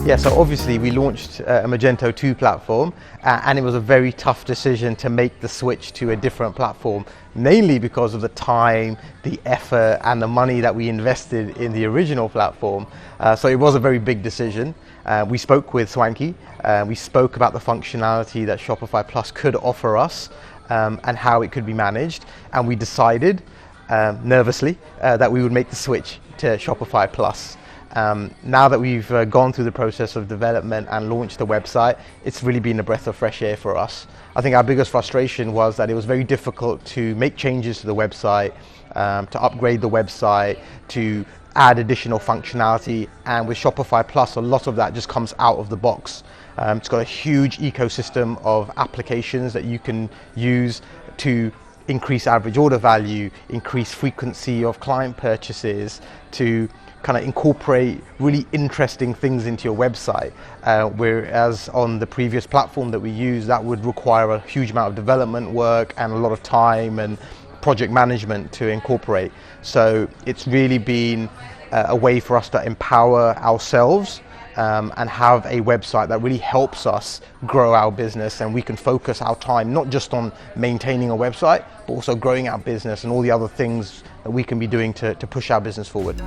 Yeah, so obviously we launched a Magento 2 platform and it was a very tough decision to make the switch to a different platform, mainly because of the time, the effort and the money that we invested in the original platform. So it was a very big decision. We spoke with Swanky, we spoke about the functionality that Shopify Plus could offer us and how it could be managed, and we decided nervously that we would make the switch to Shopify Plus. Now that we've gone through the process of development and launched the website, it's really been a breath of fresh air for us. I think our biggest frustration was that it was very difficult to make changes to the website, to upgrade the website, to add additional functionality, and with Shopify Plus a lot of that just comes out of the box. It's got a huge ecosystem of applications that you can use to increase average order value, increase frequency of client purchases, to kind of incorporate really interesting things into your website, whereas on the previous platform that we use, that would require a huge amount of development work and a lot of time and project management to incorporate. So it's really been a way for us to empower ourselves and have a website that really helps us grow our business, and we can focus our time not just on maintaining a website, but also growing our business and all the other things that we can be doing to push our business forward.